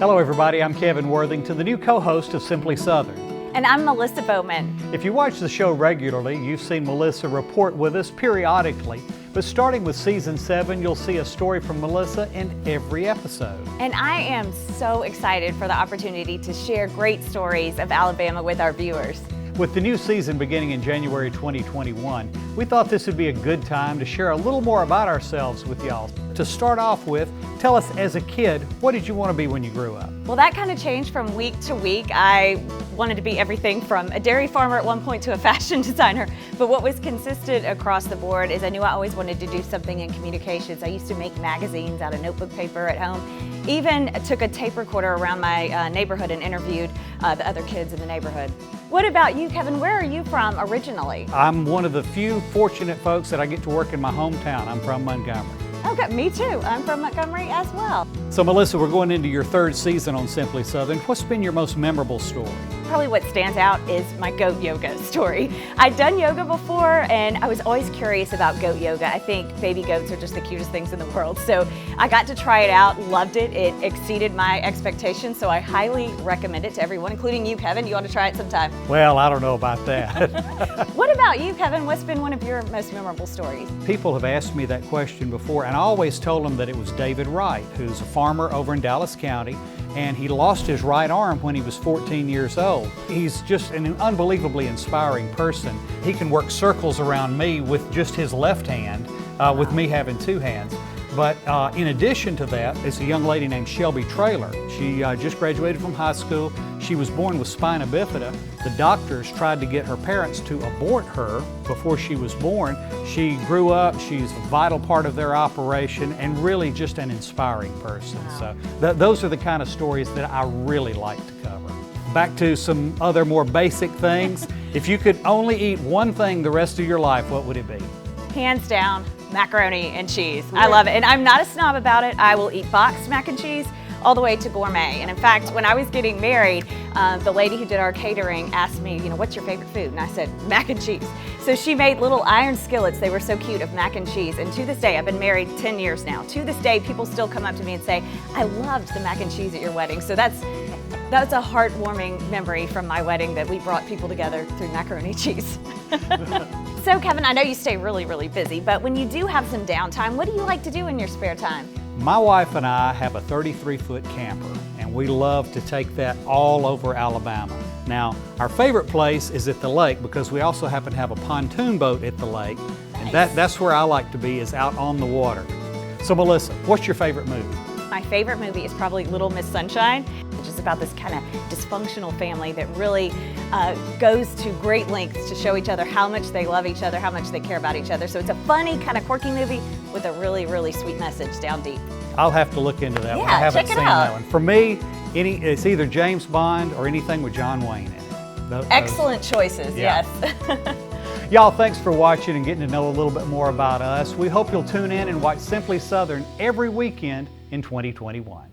Hello everybody, I'm Kevin Worthington, the new co-host of Simply Southern. And I'm Melissa Bowman. If you watch the show regularly, you've seen Melissa report with us periodically, but starting with season 7, you'll see a story from Melissa in every episode. And I am so excited for the opportunity to share great stories of Alabama with our viewers. With the new season beginning in January 2021, we thought this would be a good time to share a little more about ourselves with y'all. To start off with, tell us as a kid, what did you want to be when you grew up? Well, that kind of changed from week to week. I wanted to be everything from a dairy farmer at one point to a fashion designer. But what was consistent across the board is I knew I always wanted to do something in communications. I used to make magazines out of notebook paper at home. Even took a tape recorder around my neighborhood and interviewed the other kids in the neighborhood. What about you, Kevin? Where are you from originally? I'm one of the few fortunate folks that I get to work in my hometown. I'm from Montgomery. Okay, me too. I'm from Montgomery as well. So Melissa, we're going into your 3rd season on Simply Southern. What's been your most memorable story? Probably what stands out is my goat yoga story. I'd done yoga before and I was always curious about goat yoga. I think baby goats are just the cutest things in the world. So I got to try it out, loved it. It exceeded my expectations, so I highly recommend it to everyone, including you, Kevin. You ought to try it sometime. Well, I don't know about that. What about you, Kevin? What's been one of your most memorable stories? People have asked me that question before, and I always told them that it was David Wright, who's a farmer over in Dallas County, and he lost his right arm when he was 14 years old. He's just an unbelievably inspiring person. He can work circles around me with just his left hand, with me having 2 hands. But in addition to that, is a young lady named Shelby Traylor. She just graduated from high school. She was born with spina bifida. The doctors tried to get her parents to abort her before she was born. She grew up, she's a vital part of their operation, and really just an inspiring person. Wow. So those are the kind of stories that I really like to cover. Back to some other more basic things. If you could only eat one thing the rest of your life, what would it be? Hands down, macaroni and cheese. I love it. And I'm not a snob about it. I will eat boxed mac and cheese all the way to gourmet. And in fact, when I was getting married, the lady who did our catering asked me, what's your favorite food? And I said, mac and cheese. So she made little iron skillets. They were so cute, of mac and cheese. And to this day, I've been married 10 years now. To this day, people still come up to me and say, I loved the mac and cheese at your wedding. So that's a heartwarming memory from my wedding, that we brought people together through macaroni cheese. So Kevin, I know you stay really, really busy, but when you do have some downtime, what do you like to do in your spare time? My wife and I have a 33-foot camper, and we love to take that all over Alabama. Now, our favorite place is at the lake, because we also happen to have a pontoon boat at the lake, and that's where I like to be, is out on the water. So Melissa, what's your favorite movie? My favorite movie is probably Little Miss Sunshine, which is about this kind of dysfunctional family that really goes to great lengths to show each other how much they love each other, how much they care about each other. So it's a funny, kind of quirky movie with a really, really sweet message down deep. I'll have to look into that one. I Yeah, haven't check it seen out. that one. For me, it's either James Bond or anything with John Wayne in it. Excellent choices, Yeah. yes. Y'all, thanks for watching and getting to know a little bit more about us. We hope you'll tune in and watch Simply Southern every weekend in 2021.